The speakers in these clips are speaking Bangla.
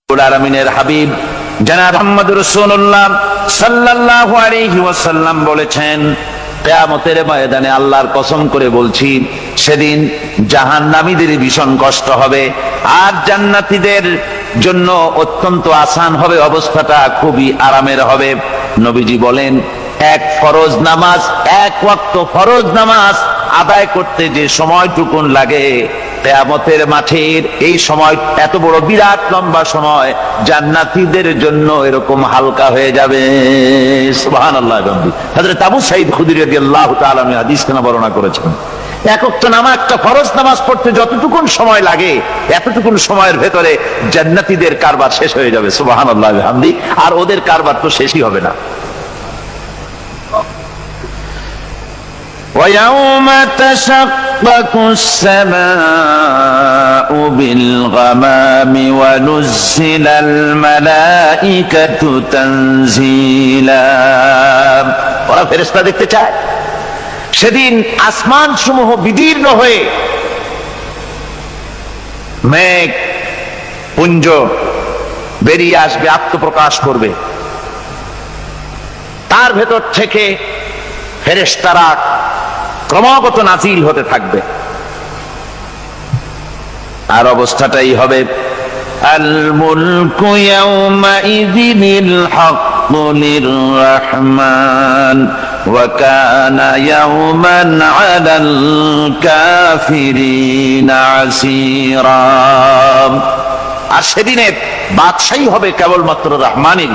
আলামিনের হাবিব জনাব মুহাম্মদ রাসূলুল্লাহ সাল্লাল্লাহু আলাইহি ওয়াসাল্লাম বলেছেন, কিয়ামতের ময়দানে আল্লাহর কসম করে বলছি, সেদিন জাহান্নামীদের ভীষণ কষ্ট হবে আর জান্নাতীদের জন্য অত্যন্ত আসান হবে, অবস্থাটা খুবই আরামের হবে। নবীজি বলেন, এক ফরজ নামাজ, এক ওয়াক্ত ফরজ নামাজ আদায় করতে যে সময়টুকুন লাগে, কিয়ামতের মাঠের এই সময় এত বড় বিরাট লম্বা সময় জান্নাতীদের জন্য এরকম হালকা হয়ে যাবে। সুবহানাল্লাহ। হযরত আবু সাঈদ খুদরী রাদিয়াল্লাহু তাআলা আনহু হাদিস কেন বর্ণনা করেছেন, এক ওয়াক্ত নামাজ, একটা ফরজ নামাজ পড়তে যতটুকুন সময় লাগে এতটুকুন সময়ের ভেতরে জান্নাতীদের কারবার শেষ হয়ে যাবে। সুবহানাল্লাহ বিহামদি। আর ওদের কারবার তো শেষই হবে না। وَيَوْمَ تَشَقَّقُ السَّمَاءُ بِالْغَمَامِ وَنُزِّلَ الْمَلَائِكَةُ تَنزِيلًا। ওরা ফেরেশতা দেখতে চায়। সেদিন আসমান সমূহ বিদীর্ণ হয়ে মেঘ পুঞ্জ বেরিয়ে আসবে, আত্মপ্রকাশ করবে। তার ভেতর থেকে ফেরেশতারা ক্রমাগত নাজিল হতে থাকবে। আর অবস্থাটাই হবে, আল মুলকু ইয়াউমাইযিনিল হাক্কু লিররহমান ওয়া কানা ইয়াওমান আলাল কাফিরিনা আসীরা। আর সেদিনে বাদশাহী হবে কেবলমাত্র রহমানের।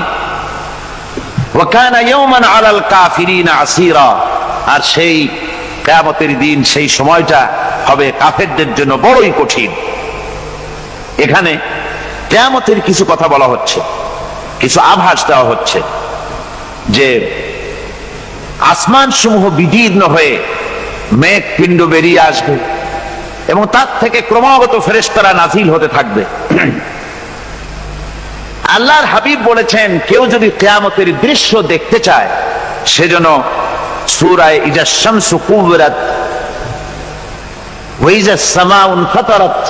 ওয়া কানা ইয়াওমান আলাল কাফিরিনা আসীরা। আর সেই কিয়ামতের দিন, সেই সময়টা হবে কাফেরদের জন্য বড়ই কঠিন। এখানে কিয়ামতের কিছু কথা বলা হচ্ছে, কিছু আভাস দেওয়া হচ্ছে যে আসমান সমূহ বিদীর্ণ হয়ে মেঘ পিণ্ড বেরিয়ে আসবে এবং তার থেকে ক্রমাগত ফেরেশতারা নাজিল হতে থাকবে। আল্লাহর হাবিব বলেছেন, কেউ যদি কিয়ামতের দৃশ্য দেখতে চায় সেজন্য সূরা ইজা শামসু কুবিরাত ওয়া ইজা সামাউ ফাতারাত,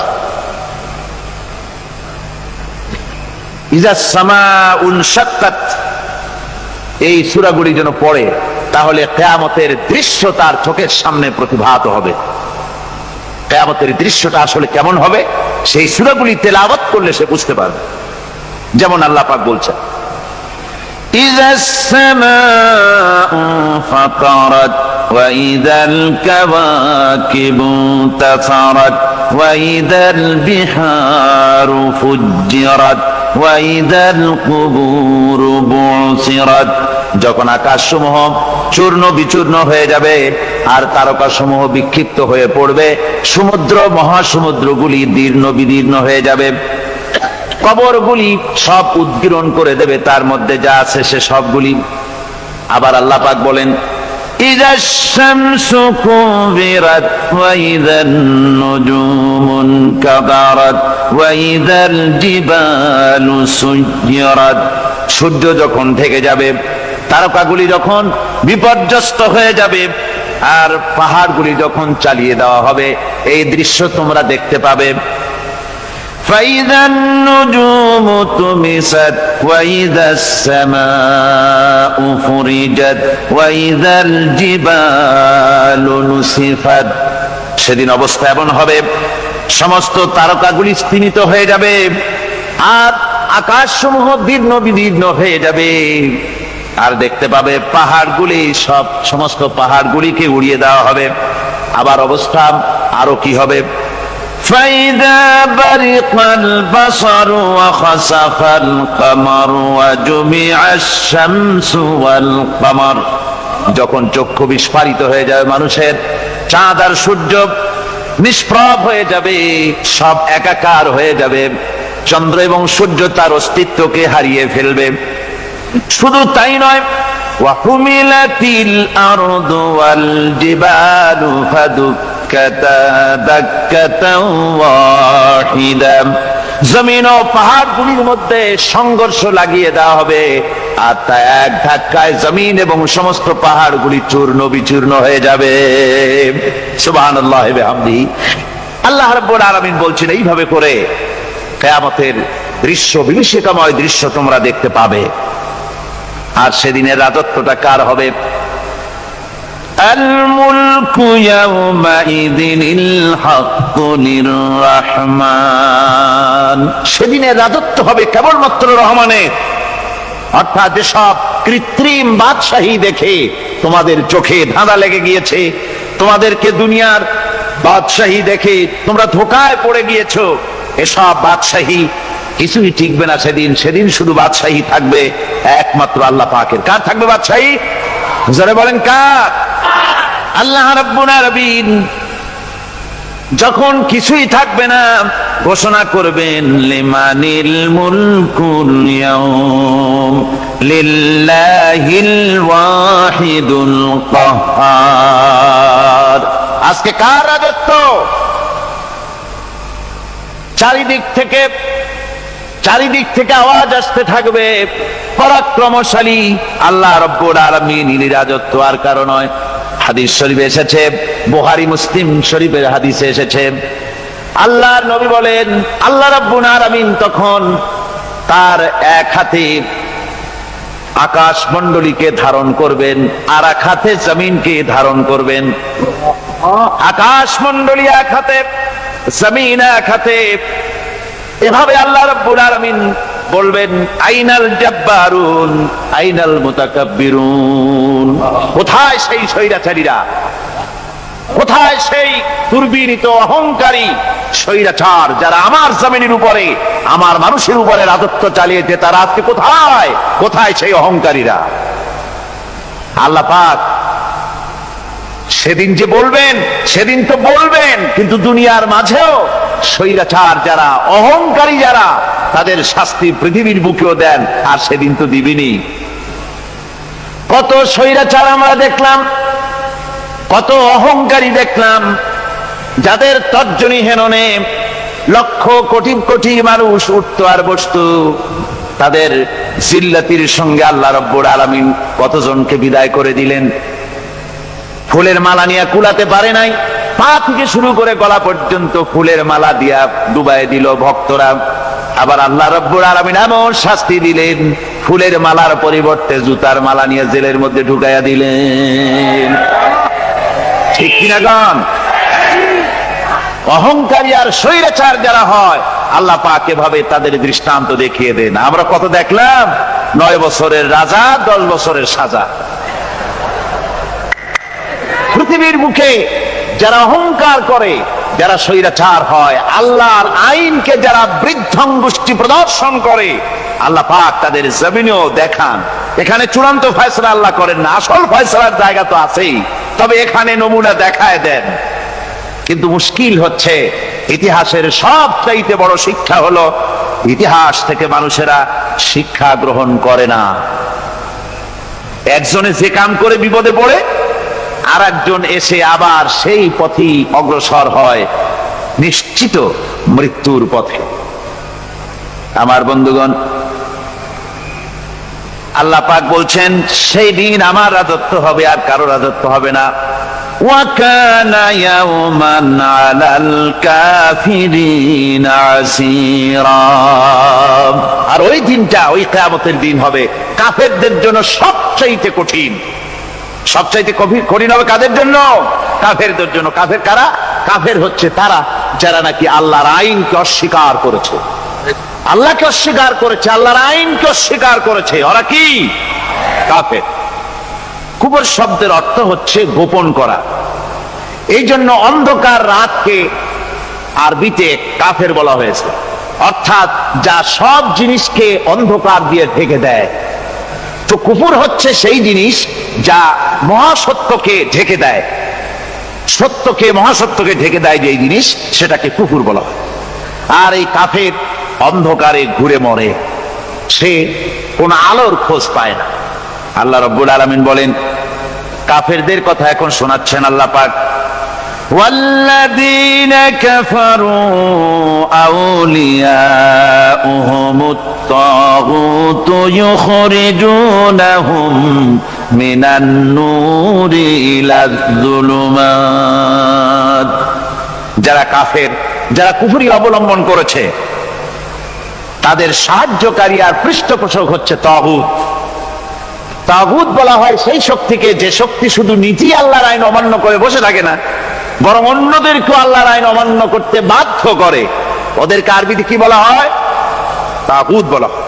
ইজা সামাউ শাক্কাত, এই সূরাগুলি যেন পড়ে, তাহলে কিয়ামতের দৃশ্য তার চোখের সামনে প্রতিভাত হবে। কিয়ামতের দৃশ্যটা আসলে কেমন হবে সেই সূরাগুলি তেলাওয়াত করলে সে বুঝতে পারবে। যেমন আল্লাহ পাক বলছেন, إذا السماء فطرت وإذا الكواكب انتثرت وإذا البحار فجرت وإذا القبور بعثرت। যখন আকাশসমূহ চূর্ণ বিচূর্ণ হয়ে যাবে আর তারকাসমূহ বিক্ষিপ্ত হয়ে পড়বে, সমুদ্র মহাসমুদ্রগুলি দীর্ণ বিদীর্ণ হয়ে যাবে, কবরগুলি সব উদ্গীরণ করে দেবে, তার মধ্যে যা আছে সে সবগুলি। আবার আল্লাহ পাক বলেন, ইযাশ শামসু কুবিরাত ওয়া ইযান নুজুমুন কাদারাত ওয়া ইযাল জিবালু সুয়্যিরাত। সূর্য যখন ঢেকে যাবে, তারকাগুলি যখন বিপর্যস্ত হয়ে যাবে আর পাহাড়গুলি যখন চালিয়ে দেওয়া হবে, এই দৃশ্য তোমরা দেখতে পাবে। فإذا النجوم طمست وإذا السماء فرجت وإذا الجبال نسفت। সেদিন অবস্থা এমন হবে, সমস্ত তারকাগুলি স্তিমিত হয়ে যাবে আর আকাশসমূহ দীর্ণ বিদীর্ণ হয়ে যাবে। আর দেখতে পাবে পাহাড়গুলি, সমস্ত পাহাড়গুলিকে উড়িয়ে দেওয়া হবে। আবার অবস্থা আরো কি হবে, فإذا برق البصر وخسف القمر وجمع الشمس والقمر। যখন চক্ষু বিস্ফারিত হয়ে যাবে মানুষের, চাঁদ আর সূর্য নিষ্প্রভ হয়ে যাবে, সব একাকার হয়ে যাবে, চন্দ্র এবং সূর্য তার অস্তিত্বকে হারিয়ে ফেলবে। শুধু তাই নয়, ওয়াহুমিলাতিল আরদু ওয়াল জিবালু ফাদুক্কাতা দাক্কাতাও ওয়াহিদা। জমিন ও পাহাড়গুলির মধ্যে সংঘর্ষ লাগিয়ে দেওয়া হবে আর তা এক ধাক্কায় জমিন এবং সমস্ত পাহাড়গুলি চূর্ণ বিচূর্ণ হয়ে যাবে। সুবহানাল্লাহি ওয়া বিহামদিহি। আল্লাহ রাব্বুল আলামিন বলছেন, এইভাবে করে কিয়ামতের দৃশ্য, বিভীষিকাময় দৃশ্য তোমরা দেখতে পাবে। আর সেদিনের রাজত্বটা কার হবে? আল মুলকু ইয়াউমাইযিনিল হাক্কু লির-রাহমান। সেদিনের রাজত্ব হবে কেবলমাত্র রহমানের। অর্থাৎ যেসব কৃত্রিম বাদশাহী দেখে তোমাদের চোখে ধাঁধা লেগে গিয়েছে, তোমাদেরকে দুনিয়ার বাদশাহী দেখে তোমরা ধোঁকায় পড়ে গিয়েছো, এসব বাদশাহী কিছুই টিকবে না সেদিন। সেদিন শুধু বাদশাহী থাকবে একমাত্র আল্লাহ পাকের। কার থাকবে বাদশাহী? যারা বলেন কার? আল্লাহ রাব্বুল আলামিন যখন কিছুই থাকবে না ঘোষণা করবেন লিমানিল মুলকুল ইয়াউম লিল্লাহিল ওয়াহিদুল কাহ্হার। আজকে কার রাজত্ব? চারিদিক থেকে আওয়াজ আসতে থাকবে, পরাক্রমশালী আল্লাহ রাব্বুল আলামিনের রাজত্ব আর কারো নয়। হাদিস শরীফে এসেছে, বুখারী মুসলিম শরীফের হাদিসে এসেছে, আল্লাহর নবী বলেন আল্লাহ রাব্বুল আলামিন তখন তার এক হাতে আকাশ মণ্ডলীকে ধারণ করবেন, আর এক হাতে জমিনকে ধারণ করবেন। আকাশ মণ্ডলী এক হাতে, জমিন এক হাতে। এভাবে আল্লাহ রাব্বুল আলামিন বলবেন আইনাল জাব্বারুন আইনাল মুতাকাব্বিরুন। কোথায় সেই স্বৈরাচারীরা? কোথায় সেই দুর্বিনীত অহংকারী স্বৈরাচার যারা আমার জমিনের উপরে, আমার মানুষের উপরে রাজত্ব চালিয়েছে? তারা আজকে কোথায়? কোথায় সেই অহংকারীরা? আল্লাহ পাক সেদিন যে বলবেন, সেদিন তো বলবেন, কিন্তু দুনিয়ার মাঝেও স্বৈরাচার যারা, অহংকারী যারা, তাদের শাস্তি পৃথিবীর বুকেও দেন, আর সেদিন তো দিবেনই। কত স্বৈরাচার আমরা দেখলাম, কত অহংকারী দেখলাম, যাদের তর্জনী হেননে লক্ষ কোটি কোটি মানুষ উঠতো আর বসতো। তাদের জিল্লাতির সঙ্গে আল্লাহ রাব্বুল আলামিন কতজনকে বিদায় করে দিলেন। ফুলের মালা নিয়ে কুলাতে পারে নাই, পা থেকে শুরু করে গলা পর্যন্ত ফুলের মালা দিয়া ডুবাই দিল ভক্তরা। আবার আল্লাহ রাব্বুল আলামিন এমন শাস্তি দিলেন, ফুলের মালার পরিবর্তে জুতার মালা নিয়ে জেলের মধ্যে ঢুকাইয়া দিলেন। ঠিক কিনা গান? অহংকারী আর স্বৈরাচার যারা হয়, আল্লাহ পাক এভাবে তাদের দৃষ্টান্ত দেখিয়ে দেন। আমরা কত দেখলাম, 9 বছরের রাজা 10 বছরের সাজা। পৃথিবীর মুখে যারা অহংকার করে, যারা স্বৈরাচার হয়, আল্লাহর আইনকে যারা বৃদ্ধঙ্গুষ্টি প্রদর্শন করে, আল্লাহ পাক তাদের জমিনেও দেখান। এখানে চূড়ান্ত ফয়সালা আল্লাহ করেন না, আসল ফয়সালার জায়গা তো আছেই, তবে এখানে নমুনা দেখায় দেন। কিন্তু মুশকিল হচ্ছে, ইতিহাসের সবচাইতে বড় শিক্ষা হলো ইতিহাস থেকে মানুষেরা শিক্ষা গ্রহণ করে না। একজনে যে কাম করে বিপদে পড়ে, আর একজন এসে আবার সেই পথেই অগ্রসর হয়, নিশ্চিত মৃত্যুর পথে। আমার বন্ধুগণ, আল্লাহ পাক বলছেন সেই দিন আমার রাজত্ব হবে, আর কারো রাজত্ব হবে না। ওয়া কানা ইয়াওমান আলাল কাফিরিনা আসীরা। আর ওই দিনটা, ওই কিয়ামতের দিন হবে কাফেরদের জন্য সবচাইতে কঠিন। সবচাইতে কঠিন হবে কাদের জন্য? কাফেরদের জন্য। কাফের কারা? কাফের হচ্ছে তারা যারা নাকি আল্লাহর আইনকে অস্বীকার করেছে, আল্লাহকে অস্বীকার করেছে, আল্লাহর আইনকে অস্বীকার করেছে। ওরা কি? কাফের। কুফর শব্দের অর্থ হচ্ছে গোপন করা। এই জন্য অন্ধকার রাতকে আরবিতে কাফের বলা হয়েছে, অর্থাৎ যা সব জিনিসকে অন্ধকার দিয়ে ঢেকে দেয়। তো কুফর হচ্ছে সেই জিনিস যা মহাসত্যকে ঢেকে দেয়, সত্যকে, মহাসত্যকে ঢেকে দেয় যেই জিনিস, সেটাকে কুফর বলা হয়। আর এই কাফের অন্ধকারে ঘুরে মরে, সে কোন আলোর খোঁজ পায় না। আল্লাহ রাব্বুল আলামিন বলেন, কাফেরদের কথা এখন শোনাচ্ছেন আল্লাহ পাক, ওয়াল্লাযীনা কাফারু আউলিয়াউহুমুত তাগুতু ইউখরিজুনাহুম মিনান নূরি ইলাজ যুলুমাত। যারা কাফের, যারা কুফরি অবলম্বন করেছে, তাদের সাহায্যকারী আর পৃষ্ঠপোষক হচ্ছে তাগুত। তাগুত বলা হয় সেই শক্তিকে যে শক্তি শুধু নিজেই আল্লাহর আইন অমান্য করে বসে থাকে না, বরং অন্যদেরকেও আল্লাহর আইন অমান্য করতে বাধ্য করে। ওদেরকে আরবিতে কি বলা হয়? তাগুত বলা হয়।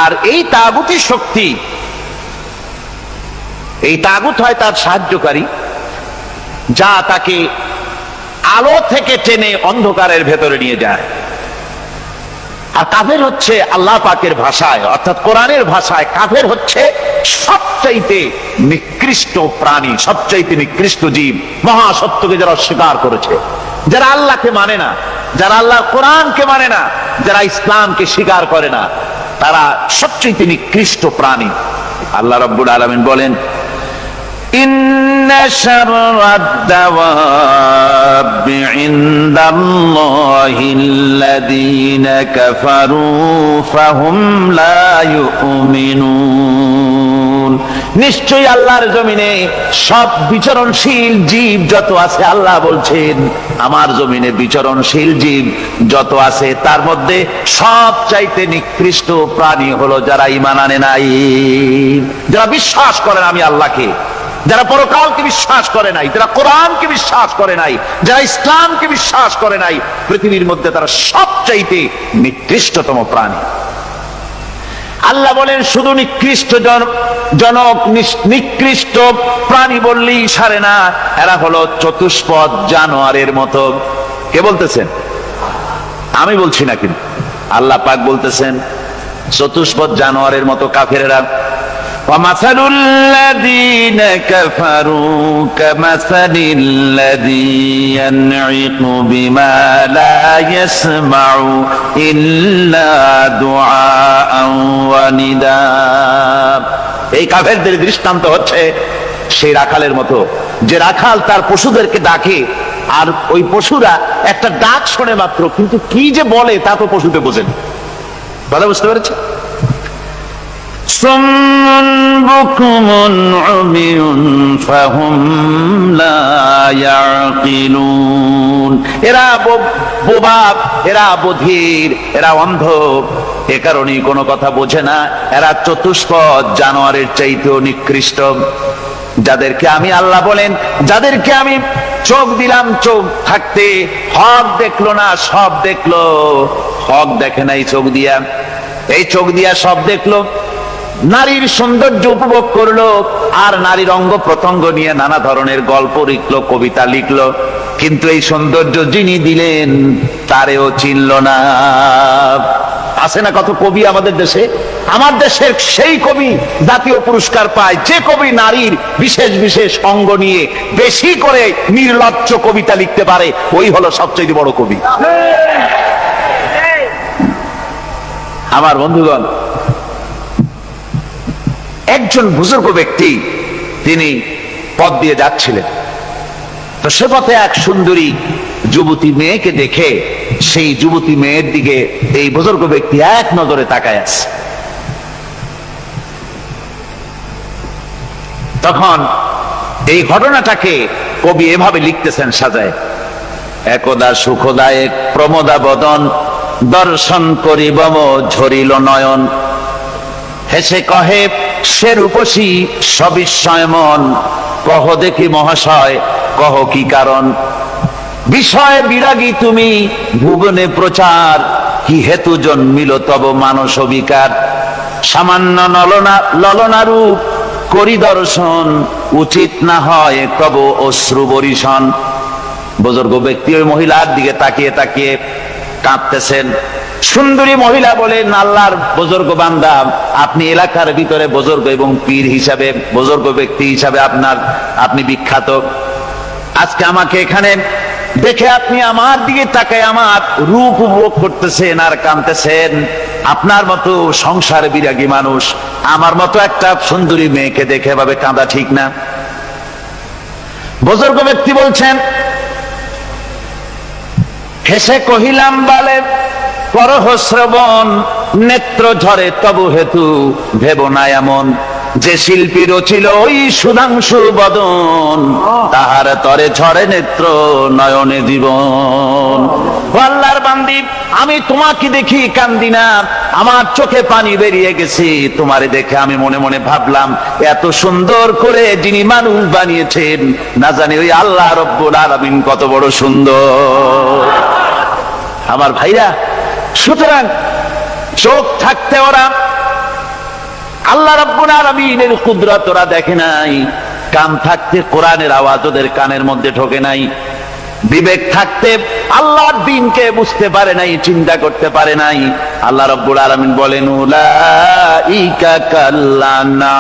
আর এই তাগুতি শক্তি, এই তাগুত হয় তার সাহায্যকারী, যা তাকে আলো থেকে টেনে অন্ধকারের ভেতরে নিয়ে যায়। আর কাফের হচ্ছে আল্লাহ পাকের ভাষায় অর্থাৎ কোরআনের ভাষায় কাফের হচ্ছে সবচাইতে নিকৃষ্ট প্রাণী, সবচাইতে নিকৃষ্ট জীব। মহাসত্যকে যারা অস্বীকার করেছে, যারা আল্লাহকে মানে না, যারা আল্লাহর কোরআনকে মানে না, যারা ইসলামকে স্বীকার করে না, তারা সবচাইতে নিকৃষ্ট প্রাণী। আল্লাহ রাব্বুল আলামিন বলেন, ইন্না শাররাদ দাওয়াবি ইনদাল্লাহিল্লাযীনা কাফারু ফাহুম লা ইউমিনুন। নিশ্চয়ই আল্লাহর জমিনে সব বিচরণশীল জীব যত আছে, আল্লাহ বলছেন আমার জমিনে বিচরণশীল জীব যত আছে তার মধ্যে সবচাইতে নিকৃষ্ট প্রাণী হলো যারা ঈমান আনে নাই, যারা বিশ্বাস করে না আমি আল্লাহকে, যারা পরকালকে বিশ্বাস করে নাই, যারা কোরআনকে বিশ্বাস করে নাই, যারা ইসলামকে বিশ্বাস করে নাই, পৃথিবীর মধ্যে তারা সবচাইতে নিকৃষ্টতম প্রাণী। আল্লাহ বলেন শুধু নিকৃষ্ট জনক নিকৃষ্ট প্রাণী বললেই সারে না, এরা হলো চতুষ্পদ জানোয়ারের মতো। কে বলতেছেন? আমি বলছি না, কিন্তু আল্লাহ পাক বলতেছেন চতুষ্পদ জানোয়ারের মতো কাফেরেরা। وَمَثَلُ الَّذِينَ كَفَرُوا كَمَثَلِ الَّذِي يَنْعِقُ بِمَا لَا يَسْمَعُ إِلَّا دُعَاءً وَنِدَاءً। এই কাফেরদের দৃষ্টান্ত হচ্ছে সেই রাখালের মতো, যে রাখাল তার পশুদেরকে ডাকে আর ওই পশুরা একটা ডাক শোনে মাত্র, কিন্তু কি যে বলে তা তো পশুতে বোঝেন। কথা বুঝতে পেরেছে? সুম্মুন বুকুমুন উমিয়ুন ফাহুম লা ইয়াকিলুন। এরা বোবা, এরা বধির, এরা অন্ধ, এ কারণেই কোনো কথা বোঝে না। এরা চতুষ্পদ জানোয়ারের চাইতেও নিকৃষ্ট। যাদেরকে আমি আল্লাহ বলেন, যাদেরকে আমি চোখ দিলাম, চোখ থাকতে হক দেখলো না, সব দেখলো। হক দেখে নাই চোখ দিয়া, এই চোখ দিয়া সব দেখলো। নারীর সৌন্দর্য উপভোগ করলো আর নারীর অঙ্গ প্রত্যঙ্গ নিয়ে নানা ধরনের গল্প লিখলো, কবিতা লিখলো, কিন্তু এই সৌন্দর্য যিনি দিলেন তারেও চিনল না। আছে না কত কবি আমাদের দেশে? আমার দেশের সেই কবি জাতীয় পুরস্কার পায় যে কবি নারীর বিশেষ বিশেষ অঙ্গ নিয়ে বেশি করে নির্লজ্জ কবিতা লিখতে পারে, ওই হলো সবচেয়ে বড় কবি। আমার বন্ধুগণ, একজন বুজুর্গ ব্যক্তি তিনি পথ দিয়ে যাচ্ছিলেন, তো সে পথে এক সুন্দরী যুবতী মেয়েকে দেখে সেই যুবতী মেয়ের দিকে এই বুজুর্গ ব্যক্তি এক নজরে তাকায় আছে। তখন এই ঘটনাটাকে কবি এভাবে লিখতেছেন সাজায়, একদা সুখদায়ক প্রমোদা বদন দর্শন করিবম ঝরিল নয়ন, হেসে কহে সে রূপসী সবিস্ময় মন, কহ দেখি মহাশয় কহ কি কারণ, বিষয় বিরাগী তুমি ভুবনে প্রচার, কি হেতু জন্মিল তব মানস বিকার, সামান্য ললনা রূপ করি দর্শন, উচিত না হয় তব অশ্রু বরিশন। বুজুর্গ ব্যক্তি ওই মহিলার দিকে তাকিয়ে তাকিয়ে কাঁদতেছেন। সুন্দরী মহিলা বলেন, আল্লাহর বুজুর্গ বান্দা, আপনি এলাকার ভিতরে বুজুর্গ এবং পীর হিসাবে, বুজুর্গ ব্যক্তি হিসাবে আপনি বিখ্যাত। আজকে আমাকে এখানে দেখে আপনি আমার দিকে তাকায় আমার রূপ উপভোগ করতেছেন আর কাঁদতেছেন। আপনার মতো সংসার বিরাগী মানুষ আমার মতো একটা সুন্দরী মেয়েকে দেখে ভাবে কাঁদা ঠিক না। বুজুর্গ ব্যক্তি বলছেন, হেসে কহিলাম বালে করহ শ্রবণ, নেত্র ঝরে তবু হেতু ভেব না এমন, যে শিল্পী রচিল ওই সুধাংশু বদন, তাহার তরে ঝরে নেত্র নয়নে জীবন। ও আল্লাহর বান্দি, আমি তোমাকে দেখি কান্দি না, আমার চোখে পানি বেরিয়ে গেছে। তোমারে দেখে আমি মনে মনে ভাবলাম, এত সুন্দর করে যিনি মানুষ বানিয়েছেন, না জানি ওই আল্লাহ রব্বুল আলামিন কত বড় সুন্দর। আমার ভাইরা, সুতরাং চোখ থাকতে ওরা আল্লাহ রাব্বুল আলামিনের কুদরত ওরা দেখে নাই, কান থাকতে কোরআনের আওয়াজ ওদের কানের মধ্যে ঢোকে নাই, বিবেক থাকতে আল্লাহর দ্বীনকে বুঝতে পারে নাই, চিন্তা করতে পারে নাই। আল্লাহ রাব্বুল আলামিন বলেন, উলাইকা কাল্লানা।